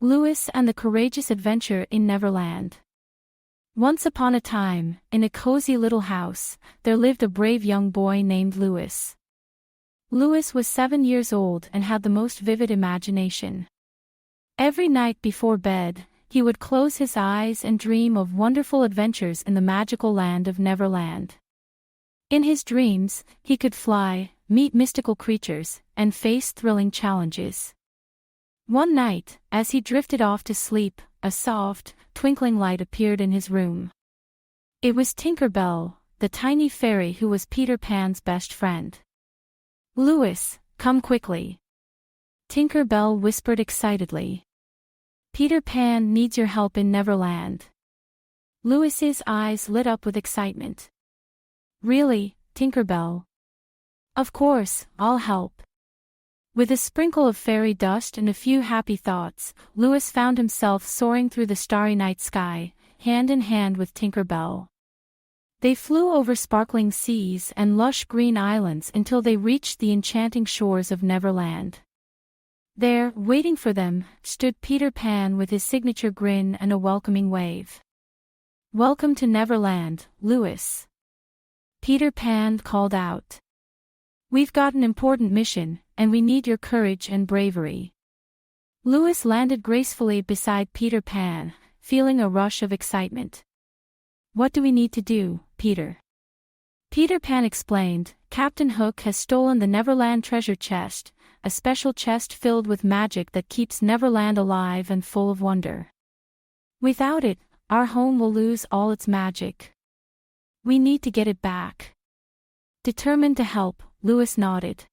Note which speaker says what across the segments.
Speaker 1: Louis and the Courageous Adventure in Neverland. Once upon a time, in a cozy little house, there lived a brave young boy named Louis. Louis was 7 years old and had the most vivid imagination. Every night before bed, he would close his eyes and dream of wonderful adventures in the magical land of Neverland. In his dreams, he could fly, meet mystical creatures, and face thrilling challenges. One night, as he drifted off to sleep, a soft, twinkling light appeared in his room. It was Tinker Bell, the tiny fairy who was Peter Pan's best friend. "Louis, come quickly," Tinker Bell whispered excitedly. "Peter Pan needs your help in Neverland." Louis's eyes lit up with excitement. "Really, Tinker Bell?" "Of course, I'll help." With a sprinkle of fairy dust and a few happy thoughts, Louis found himself soaring through the starry night sky, hand in hand with Tinker Bell. They flew over sparkling seas and lush green islands until they reached the enchanting shores of Neverland. There, waiting for them, stood Peter Pan with his signature grin and a welcoming wave. "Welcome to Neverland, Louis," Peter Pan called out. "We've got an important mission, and we need your courage and bravery." Louis landed gracefully beside Peter Pan, feeling a rush of excitement. "What do we need to do, Peter?" Peter Pan explained. "Captain Hook has stolen the Neverland treasure chest, a special chest filled with magic that keeps Neverland alive and full of wonder. Without it, our home will lose all its magic. We need to get it back." Determined to help, Louis nodded.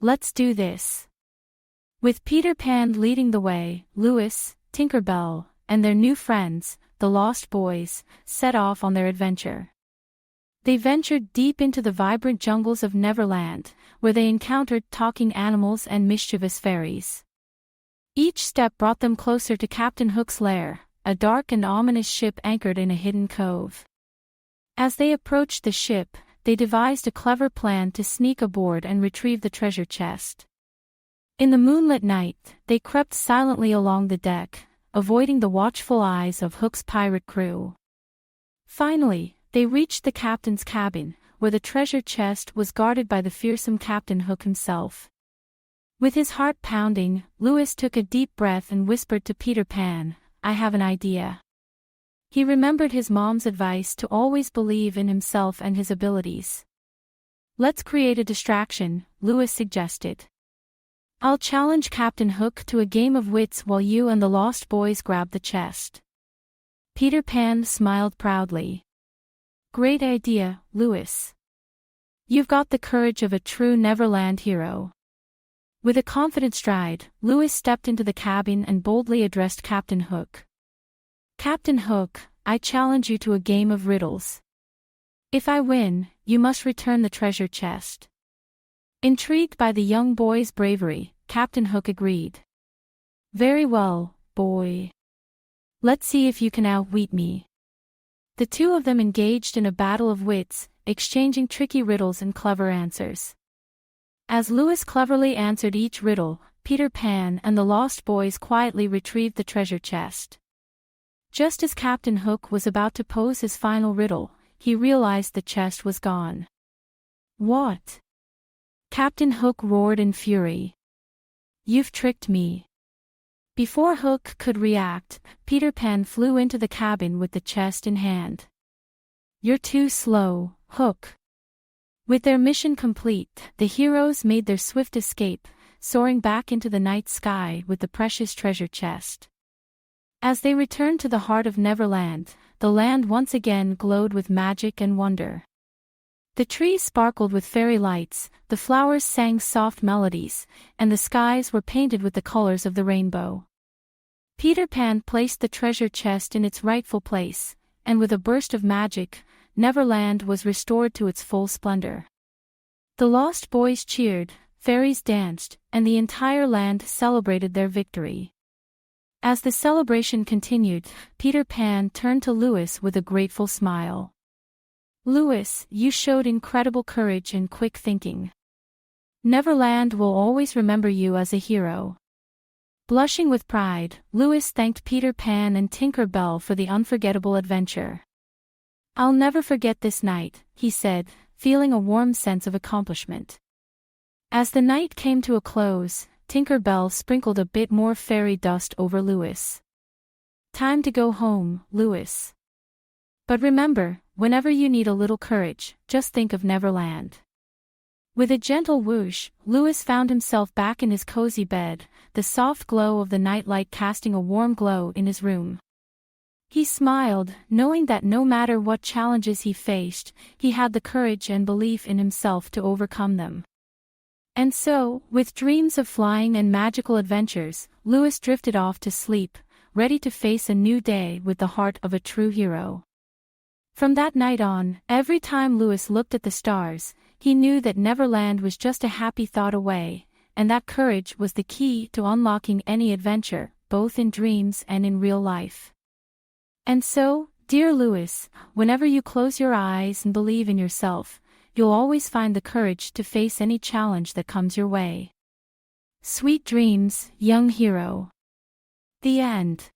Speaker 1: "Let's do this." With Peter Pan leading the way, Louis, Tinker Bell, and their new friends, the Lost Boys, set off on their adventure. They ventured deep into the vibrant jungles of Neverland, where they encountered talking animals and mischievous fairies. Each step brought them closer to Captain Hook's lair, a dark and ominous ship anchored in a hidden cove. As they approached the ship, they devised a clever plan to sneak aboard and retrieve the treasure chest. In the moonlit night, they crept silently along the deck, avoiding the watchful eyes of Hook's pirate crew. Finally, they reached the captain's cabin, where the treasure chest was guarded by the fearsome Captain Hook himself. With his heart pounding, Louis took a deep breath and whispered to Peter Pan, "I have an idea." He remembered his mom's advice to always believe in himself and his abilities. "Let's create a distraction," Louis suggested. "I'll challenge Captain Hook to a game of wits while you and the Lost Boys grab the chest." Peter Pan smiled proudly. "Great idea, Louis. You've got the courage of a true Neverland hero." With a confident stride, Louis stepped into the cabin and boldly addressed Captain Hook. "Captain Hook, I challenge you to a game of riddles. If I win, you must return the treasure chest." Intrigued by the young boy's bravery, Captain Hook agreed. "Very well, boy. Let's see if you can outwit me." The two of them engaged in a battle of wits, exchanging tricky riddles and clever answers. As Louis cleverly answered each riddle, Peter Pan and the Lost Boys quietly retrieved the treasure chest. Just as Captain Hook was about to pose his final riddle, he realized the chest was gone. "What?" Captain Hook roared in fury. "You've tricked me." Before Hook could react, Peter Pan flew into the cabin with the chest in hand. "You're too slow, Hook." With their mission complete, the heroes made their swift escape, soaring back into the night sky with the precious treasure chest. As they returned to the heart of Neverland, the land once again glowed with magic and wonder. The trees sparkled with fairy lights, the flowers sang soft melodies, and the skies were painted with the colors of the rainbow. Peter Pan placed the treasure chest in its rightful place, and with a burst of magic, Neverland was restored to its full splendor. The Lost Boys cheered, fairies danced, and the entire land celebrated their victory. As the celebration continued, Peter Pan turned to Louis with a grateful smile. "Louis, you showed incredible courage and quick thinking. Neverland will always remember you as a hero." Blushing with pride, Louis thanked Peter Pan and Tinker Bell for the unforgettable adventure. "I'll never forget this night," he said, feeling a warm sense of accomplishment. As the night came to a close, Tinker Bell sprinkled a bit more fairy dust over Louis. "Time to go home, Louis. But remember, whenever you need a little courage, just think of Neverland." With a gentle whoosh, Louis found himself back in his cozy bed, the soft glow of the nightlight casting a warm glow in his room. He smiled, knowing that no matter what challenges he faced, he had the courage and belief in himself to overcome them. And so, with dreams of flying and magical adventures, Louis drifted off to sleep, ready to face a new day with the heart of a true hero. From that night on, every time Louis looked at the stars, he knew that Neverland was just a happy thought away, and that courage was the key to unlocking any adventure, both in dreams and in real life. And so, dear Louis, whenever you close your eyes and believe in yourself, you'll always find the courage to face any challenge that comes your way. Sweet dreams, young hero. The end.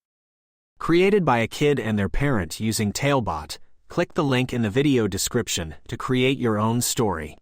Speaker 2: Created by a kid and their parent using Talebot, click the link in the video description to create your own story.